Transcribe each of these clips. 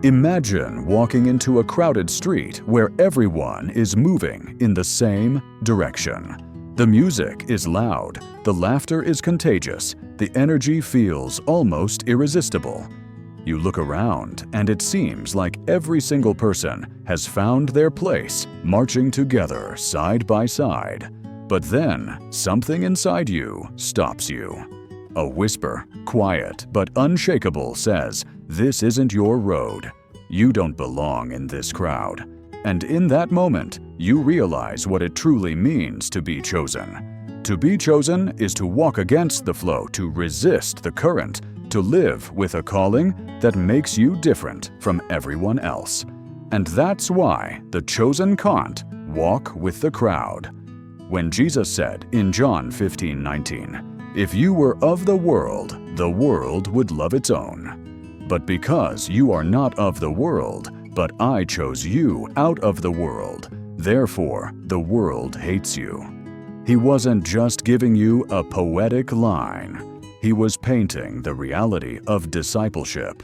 Imagine walking into a crowded street where everyone is moving in the same direction. The music is loud, the laughter is contagious, the energy feels almost irresistible. You look around and it seems like every single person has found their place, marching together side by side. But then, something inside you stops you. A whisper, quiet but unshakable, says, "This isn't your road. You don't belong in this crowd." And in that moment, you realize what it truly means to be chosen. To be chosen is to walk against the flow, to resist the current, to live with a calling that makes you different from everyone else. And that's why the chosen can't walk with the crowd. When Jesus said in John 15:19, "If you were of the world would love its own. But because you are not of the world, but I chose you out of the world, therefore the world hates you." He wasn't just giving you a poetic line. He was painting the reality of discipleship.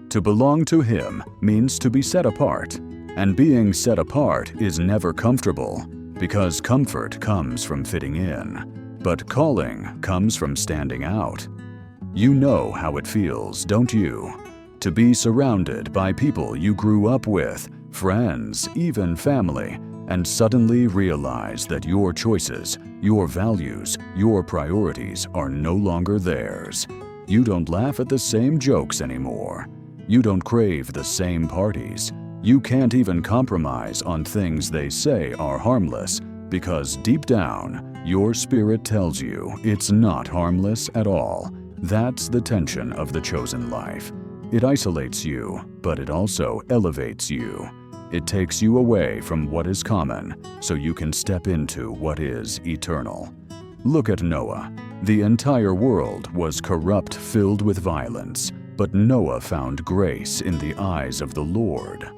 To belong to Him means to be set apart, and being set apart is never comfortable, because comfort comes from fitting in, but calling comes from standing out. You know how it feels, don't you? To be surrounded by people you grew up with, friends, even family, and suddenly realize that your choices, your values, your priorities are no longer theirs. You don't laugh at the same jokes anymore. You don't crave the same parties. You can't even compromise on things they say are harmless, because deep down, your spirit tells you it's not harmless at all. That's the tension of the chosen life. It isolates you, but it also elevates you. It takes you away from what is common, so you can step into what is eternal. Look at Noah. The entire world was corrupt, filled with violence, but Noah found grace in the eyes of the Lord.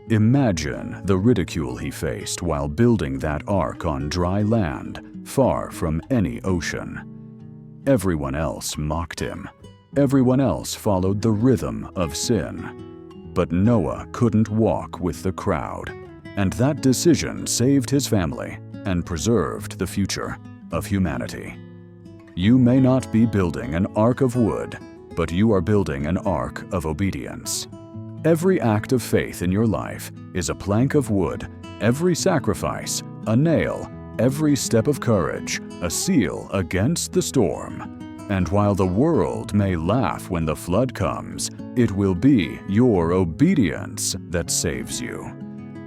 Imagine the ridicule he faced while building that ark on dry land, far from any ocean. Everyone else mocked him. Everyone else followed the rhythm of sin. But Noah couldn't walk with the crowd, and that decision saved his family and preserved the future of humanity. You may not be building an ark of wood, but you are building an ark of obedience. Every act of faith in your life is a plank of wood, every sacrifice, a nail, every step of courage, a seal against the storm. And while the world may laugh when the flood comes, it will be your obedience that saves you.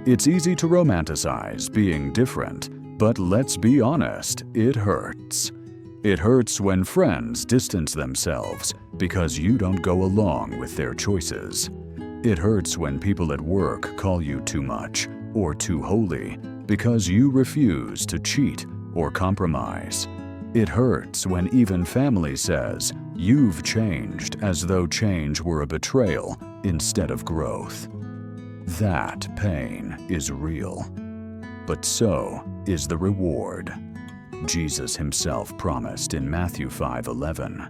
It's easy to romanticize being different, but let's be honest, it hurts. It hurts when friends distance themselves because you don't go along with their choices. It hurts when people at work call you too much or too holy because you refuse to cheat or compromise. It hurts when even family says, "You've changed," as though change were a betrayal instead of growth. That pain is real. But so is the reward. Jesus Himself promised in Matthew 5:11,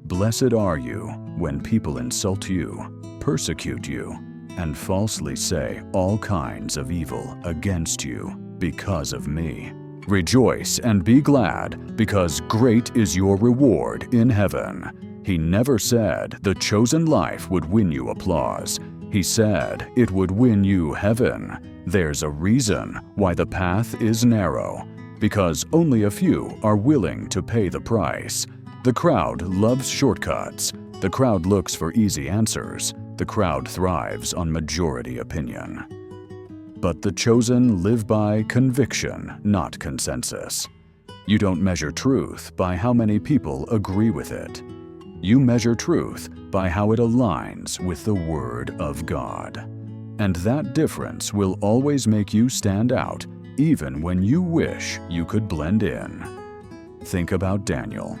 "Blessed are you when people insult you, persecute you, and falsely say all kinds of evil against you because of me. Rejoice and be glad, because great is your reward in heaven." He never said the chosen life would win you applause. He said it would win you heaven. There's a reason why the path is narrow, because only a few are willing to pay the price. The crowd loves shortcuts. The crowd looks for easy answers. The crowd thrives on majority opinion. But the chosen live by conviction, not consensus. You don't measure truth by how many people agree with it. You measure truth by how it aligns with the Word of God. And that difference will always make you stand out, even when you wish you could blend in. Think about Daniel.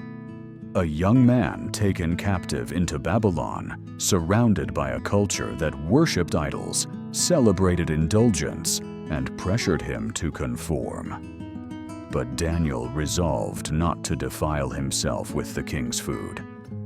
A young man taken captive into Babylon, surrounded by a culture that worshipped idols, celebrated indulgence, and pressured him to conform. But Daniel resolved not to defile himself with the king's food.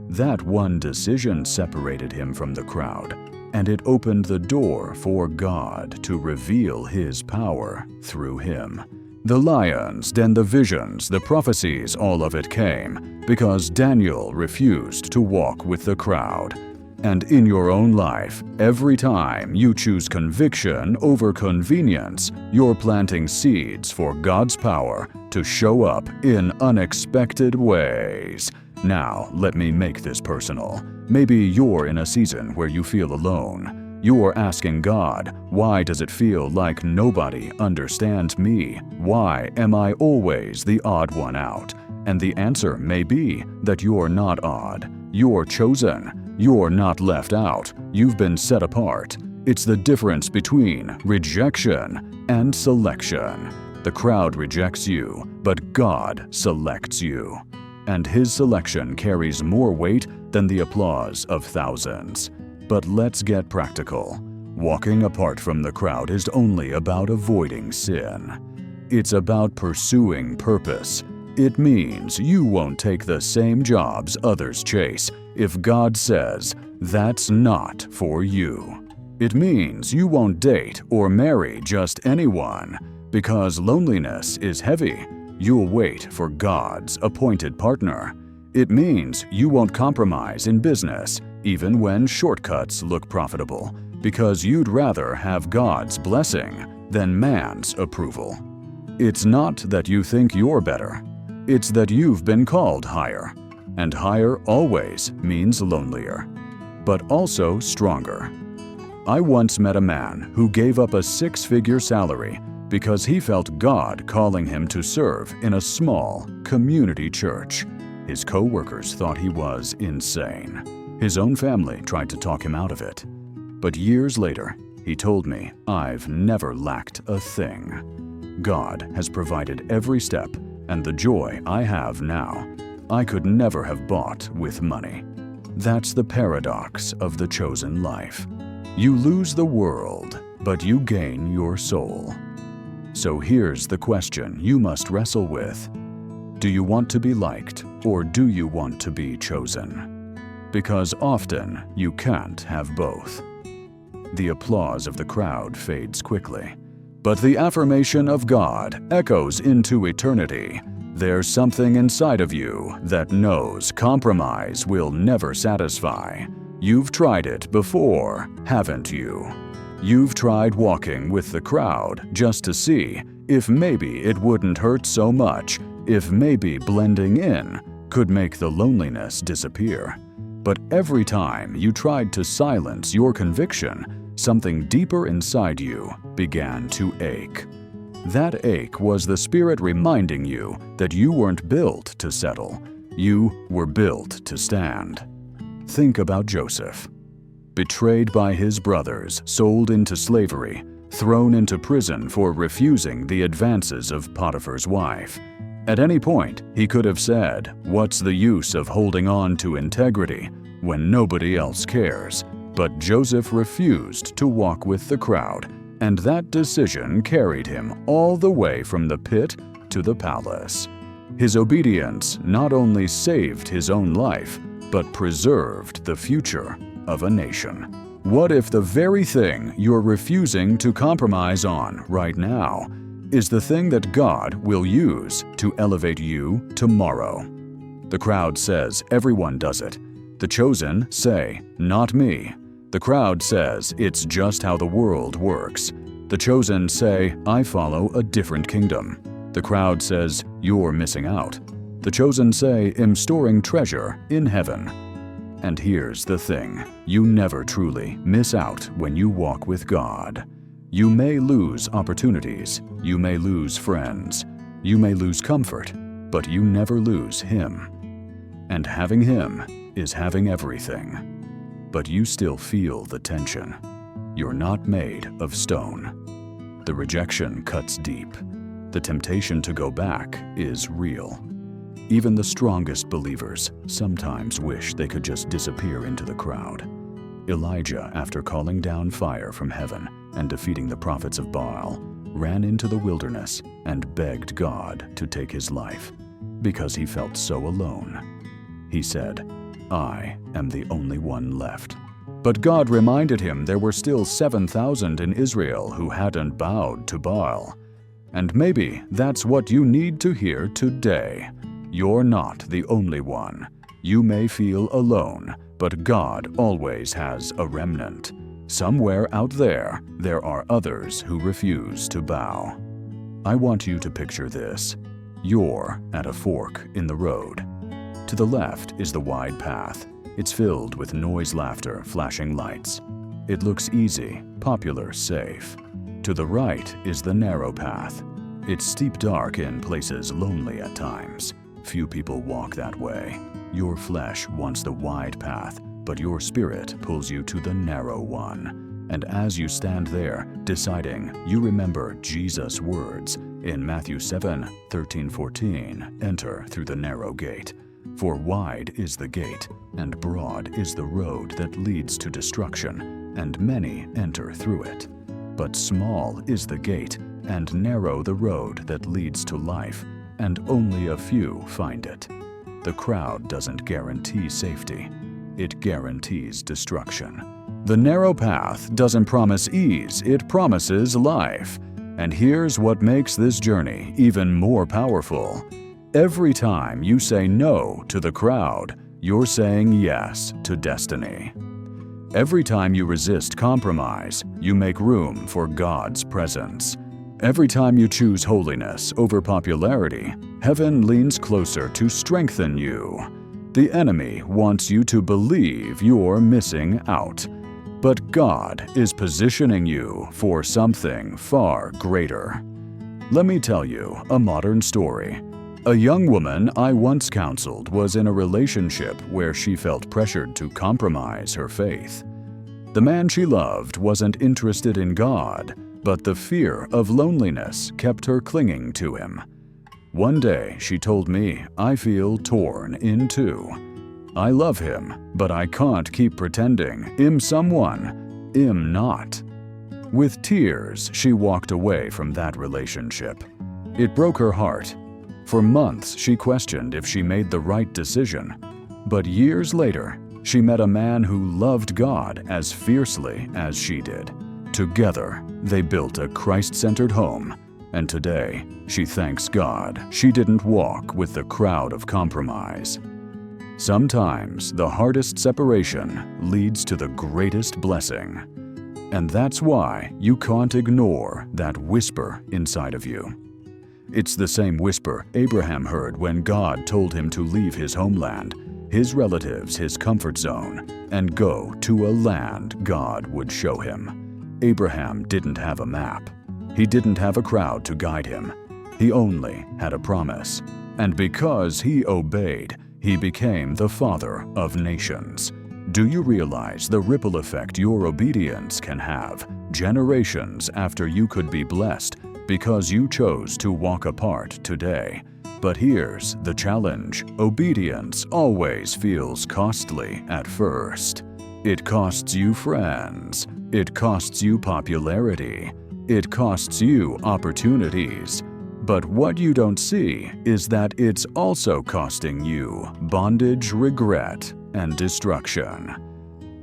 That one decision separated him from the crowd, and it opened the door for God to reveal His power through him. The lions, then the visions, the prophecies, all of it came because Daniel refused to walk with the crowd. And in your own life, every time you choose conviction over convenience, you're planting seeds for God's power to show up in unexpected ways. Now, let me make this personal. Maybe you're in a season where you feel alone. You're asking God, why does it feel like nobody understands me? Why am I always the odd one out? And the answer may be that you're not odd. You're chosen. You're not left out. You've been set apart. It's the difference between rejection and selection. The crowd rejects you, but God selects you. And His selection carries more weight than the applause of thousands. But let's get practical. Walking apart from the crowd is only about avoiding sin. It's about pursuing purpose. It means you won't take the same jobs others chase if God says that's not for you. It means you won't date or marry just anyone. Because loneliness is heavy, you'll wait for God's appointed partner. It means you won't compromise in business, even when shortcuts look profitable, because you'd rather have God's blessing than man's approval. It's not that you think you're better. It's that you've been called higher, and higher always means lonelier, but also stronger. I once met a man who gave up a six-figure salary because he felt God calling him to serve in a small community church. His co-workers thought he was insane. His own family tried to talk him out of it. But years later, he told me, I've never lacked a thing. God has provided every step, and the joy I have now, I could never have bought with money. That's the paradox of the chosen life. You lose the world, but you gain your soul. So here's the question you must wrestle with. Do you want to be liked, or do you want to be chosen? Because often you can't have both. The applause of the crowd fades quickly, but the affirmation of God echoes into eternity. There's something inside of you that knows compromise will never satisfy. You've tried it before, haven't you? You've tried walking with the crowd just to see if maybe it wouldn't hurt so much, if maybe blending in could make the loneliness disappear. But every time you tried to silence your conviction, something deeper inside you began to ache. That ache was the Spirit reminding you that you weren't built to settle. You were built to stand. Think about Joseph. Betrayed by his brothers, sold into slavery, thrown into prison for refusing the advances of Potiphar's wife. At any point, he could have said, "What's the use of holding on to integrity when nobody else cares?" But Joseph refused to walk with the crowd, and that decision carried him all the way from the pit to the palace. His obedience not only saved his own life, but preserved the future of a nation. What if the very thing you're refusing to compromise on right now is the thing that God will use to elevate you tomorrow? The crowd says everyone does it. The chosen say, "Not me." The crowd says it's just how the world works. The chosen say, "I follow a different kingdom." The crowd says, "You're missing out." The chosen say, "I'm storing treasure in heaven." And here's the thing, you never truly miss out when you walk with God. You may lose opportunities, you may lose friends, you may lose comfort, but you never lose Him. And having Him is having everything. But you still feel the tension. You're not made of stone. The rejection cuts deep. The temptation to go back is real. Even the strongest believers sometimes wish they could just disappear into the crowd. Elijah, after calling down fire from heaven and defeating the prophets of Baal, ran into the wilderness and begged God to take his life because he felt so alone. He said, "I am the only one left." But God reminded him there were still 7,000 in Israel who hadn't bowed to Baal. And maybe that's what you need to hear today. You're not the only one. You may feel alone, but God always has a remnant. Somewhere out there, there are others who refuse to bow. I want you to picture this. You're at a fork in the road. To the left is the wide path. It's filled with noise, laughter, flashing lights. It looks easy, popular, safe. To the right is the narrow path. It's steep, dark, in places lonely at times. Few people walk that way. Your flesh wants the wide path, but your spirit pulls you to the narrow one. And as you stand there, deciding, you remember Jesus' words in Matthew 7:13-14, enter through the narrow gate. For wide is the gate, and broad is the road that leads to destruction, and many enter through it. But small is the gate, and narrow the road that leads to life, and only a few find it. The crowd doesn't guarantee safety. It guarantees destruction. The narrow path doesn't promise ease, it promises life. And here's what makes this journey even more powerful. Every time you say no to the crowd, you're saying yes to destiny. Every time you resist compromise, you make room for God's presence. Every time you choose holiness over popularity, heaven leans closer to strengthen you. The enemy wants you to believe you're missing out. But God is positioning you for something far greater. Let me tell you a modern story. A young woman I once counseled was in a relationship where she felt pressured to compromise her faith. The man she loved wasn't interested in God, but the fear of loneliness kept her clinging to him. One day she told me, I feel torn in two. I love him, but I can't keep pretending I'm someone I'm not. With tears, she walked away from that relationship. It broke her heart. For months, she questioned if she made the right decision. But years later, she met a man who loved God as fiercely as she did. Together, they built a Christ-centered home, and today, she thanks God she didn't walk with the crowd of compromise. Sometimes, the hardest separation leads to the greatest blessing. And that's why you can't ignore that whisper inside of you. It's the same whisper Abraham heard when God told him to leave his homeland, his relatives, his comfort zone, and go to a land God would show him. Abraham didn't have a map. He didn't have a crowd to guide him. He only had a promise. And because he obeyed, he became the father of nations. Do you realize the ripple effect your obedience can have generations after you could be blessed because you chose to walk apart today? But here's the challenge. Obedience always feels costly at first. It costs you friends. It costs you popularity. It costs you opportunities. But what you don't see is that it's also costing you bondage, regret, and destruction.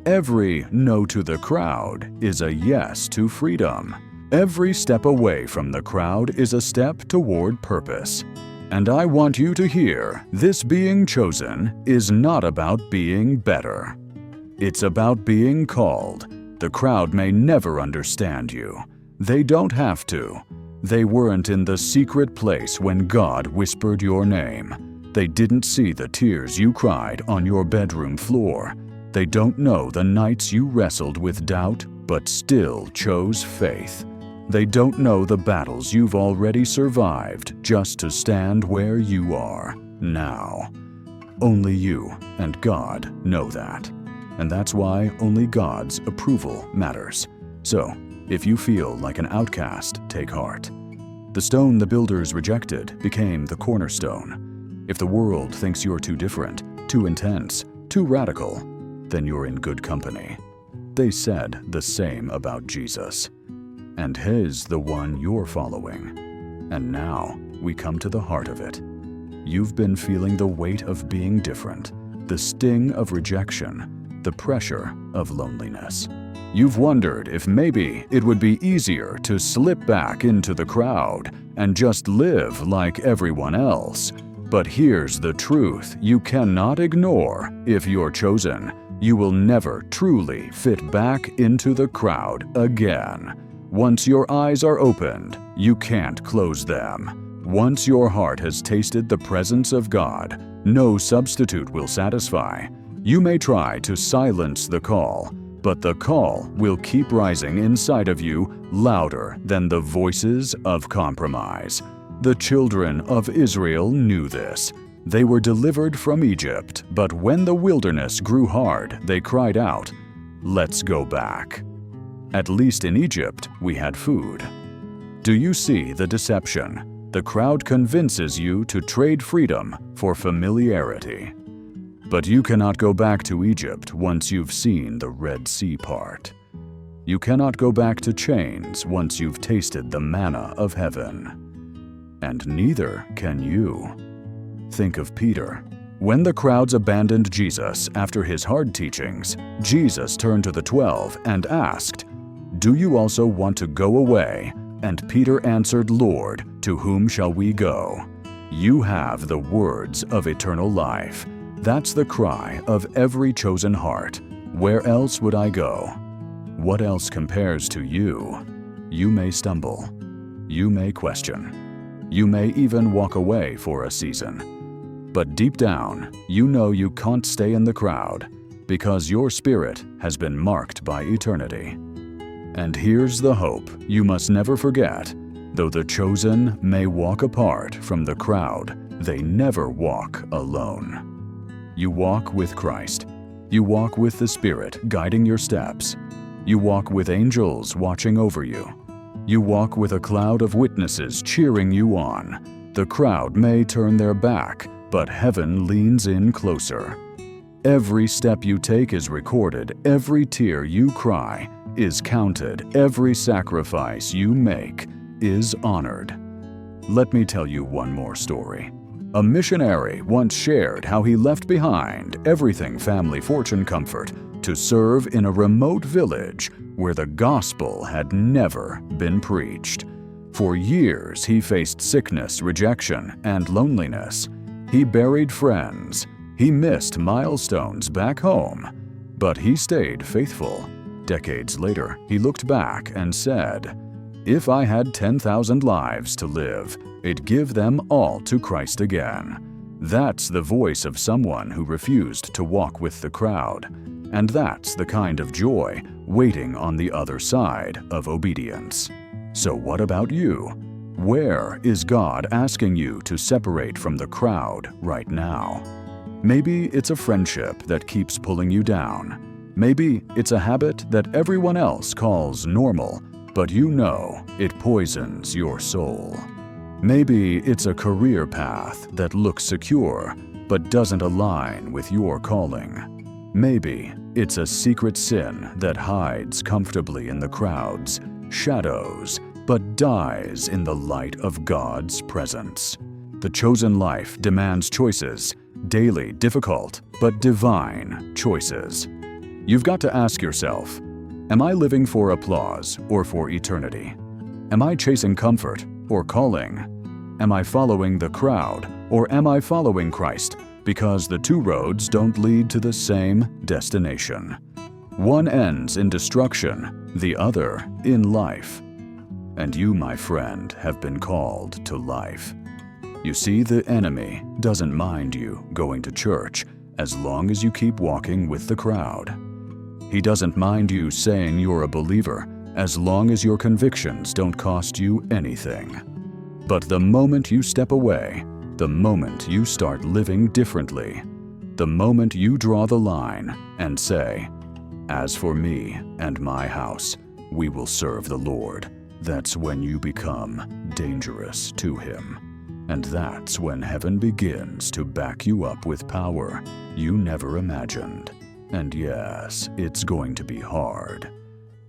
Every no to the crowd is a yes to freedom. Every step away from the crowd is a step toward purpose. And I want you to hear, this being chosen is not about being better. It's about being called. The crowd may never understand you. They don't have to. They weren't in the secret place when God whispered your name. They didn't see the tears you cried on your bedroom floor. They don't know the nights you wrestled with doubt but still chose faith. They don't know the battles you've already survived just to stand where you are now. Only you and God know that. And that's why only God's approval matters. So, if you feel like an outcast, take heart. The stone the builders rejected became the cornerstone. If the world thinks you're too different, too intense, too radical, then you're in good company. They said the same about Jesus. And He's the one you're following. And now we come to the heart of it. You've been feeling the weight of being different, the sting of rejection, the pressure of loneliness. You've wondered if maybe it would be easier to slip back into the crowd and just live like everyone else. But here's the truth you cannot ignore. If you're chosen, you will never truly fit back into the crowd again. Once your eyes are opened, you can't close them. Once your heart has tasted the presence of God, no substitute will satisfy. You may try to silence the call, but the call will keep rising inside of you louder than the voices of compromise. The children of Israel knew this. They were delivered from Egypt, but when the wilderness grew hard, they cried out, "Let's go back." At least in Egypt, we had food. Do you see the deception? The crowd convinces you to trade freedom for familiarity. But you cannot go back to Egypt once you've seen the Red Sea part. You cannot go back to chains once you've tasted the manna of heaven. And neither can you. Think of Peter. When the crowds abandoned Jesus after his hard teachings, Jesus turned to the 12 and asked, "Do you also want to go away?" And Peter answered, "Lord, to whom shall we go? You have the words of eternal life." That's the cry of every chosen heart. Where else would I go? What else compares to you? You may stumble. You may question. You may even walk away for a season. But deep down, you know you can't stay in the crowd because your spirit has been marked by eternity. And here's the hope you must never forget. Though the chosen may walk apart from the crowd, they never walk alone. You walk with Christ. You walk with the Spirit guiding your steps. You walk with angels watching over you. You walk with a cloud of witnesses cheering you on. The crowd may turn their back, but heaven leans in closer. Every step you take is recorded. Every tear you cry is counted. Every sacrifice you make is honored. Let me tell you one more story. A missionary once shared how he left behind everything family, fortune, comfort to serve in a remote village where the gospel had never been preached. For years, he faced sickness, rejection, and loneliness. He buried friends. He missed milestones back home. But he stayed faithful. Decades later, he looked back and said, "If I had 10,000 lives to live, I'd give them all to Christ again." That's the voice of someone who refused to walk with the crowd. And that's the kind of joy waiting on the other side of obedience. So what about you? Where is God asking you to separate from the crowd right now? Maybe it's a friendship that keeps pulling you down. Maybe it's a habit that everyone else calls normal, but you know it poisons your soul. Maybe it's a career path that looks secure, but doesn't align with your calling. Maybe it's a secret sin that hides comfortably in the crowd's shadows, but dies in the light of God's presence. The chosen life demands choices, daily, difficult, but divine choices. You've got to ask yourself, am I living for applause or for eternity? Am I chasing comfort or calling? Am I following the crowd or am I following Christ? Because the two roads don't lead to the same destination. One ends in destruction, the other in life. And you, my friend, have been called to life. You see, the enemy doesn't mind you going to church as long as you keep walking with the crowd. He doesn't mind you saying you're a believer as long as your convictions don't cost you anything. But the moment you step away, the moment you start living differently, the moment you draw the line and say, "As for me and my house, we will serve the Lord," that's when you become dangerous to Him. And that's when heaven begins to back you up with power you never imagined. And yes, it's going to be hard.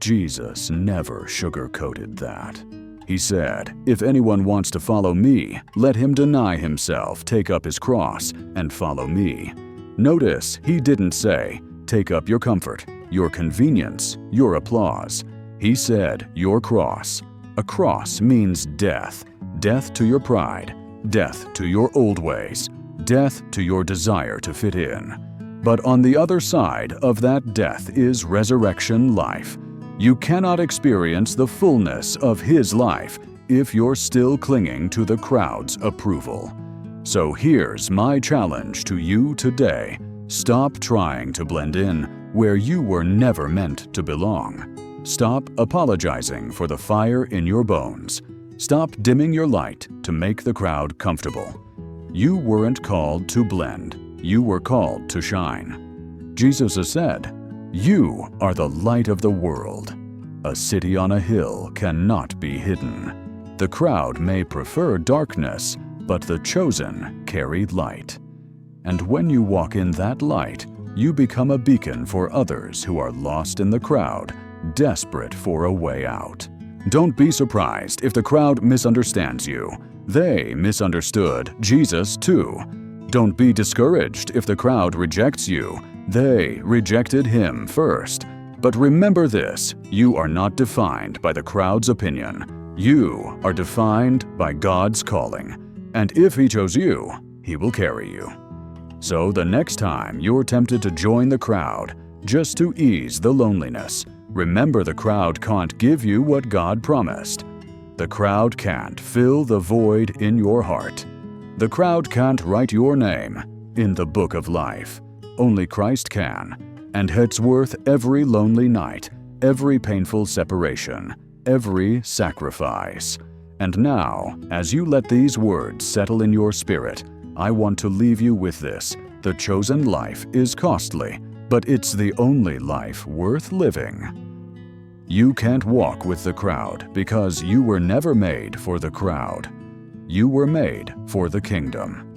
Jesus never sugarcoated that. He said, "If anyone wants to follow me, let him deny himself, take up his cross, and follow me." Notice, he didn't say, take up your comfort, your convenience, your applause. He said, your cross. A cross means death. Death to your pride, death to your old ways, death to your desire to fit in. But on the other side of that death is resurrection life. You cannot experience the fullness of His life if you're still clinging to the crowd's approval. So here's my challenge to you today. Stop trying to blend in where you were never meant to belong. Stop apologizing for the fire in your bones. Stop dimming your light to make the crowd comfortable. You weren't called to blend. You were called to shine. Jesus has said, "You are the light of the world." A city on a hill cannot be hidden. The crowd may prefer darkness, but the chosen carry light. And when you walk in that light, you become a beacon for others who are lost in the crowd, desperate for a way out. Don't be surprised if the crowd misunderstands you. They misunderstood Jesus too. Don't be discouraged if the crowd rejects you. They rejected Him first. But remember this, you are not defined by the crowd's opinion. You are defined by God's calling. And if He chose you, He will carry you. So the next time you're tempted to join the crowd, just to ease the loneliness, remember the crowd can't give you what God promised. The crowd can't fill the void in your heart. The crowd can't write your name in the book of life. Only Christ can, and it's worth every lonely night, every painful separation, every sacrifice. And now, as you let these words settle in your spirit, I want to leave you with this. The chosen life is costly, but it's the only life worth living. You can't walk with the crowd because you were never made for the crowd. You were made for the kingdom.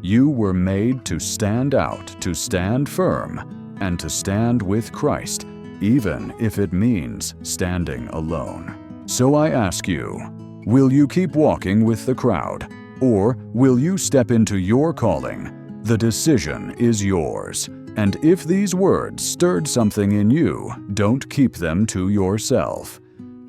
You were made to stand out, to stand firm, and to stand with Christ, even if it means standing alone. So I ask you, will you keep walking with the crowd, or will you step into your calling? The decision is yours. And if these words stirred something in you, don't keep them to yourself.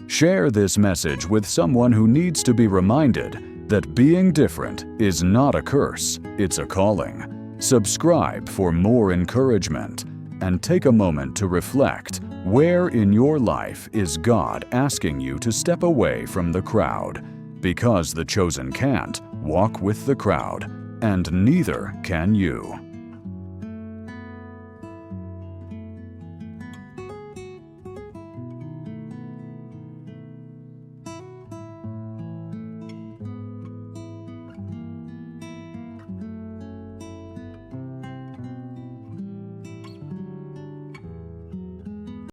Share this message with someone who needs to be reminded that being different is not a curse, it's a calling. Subscribe for more encouragement, and take a moment to reflect, where in your life is God asking you to step away from the crowd? Because the chosen can't walk with the crowd, and neither can you.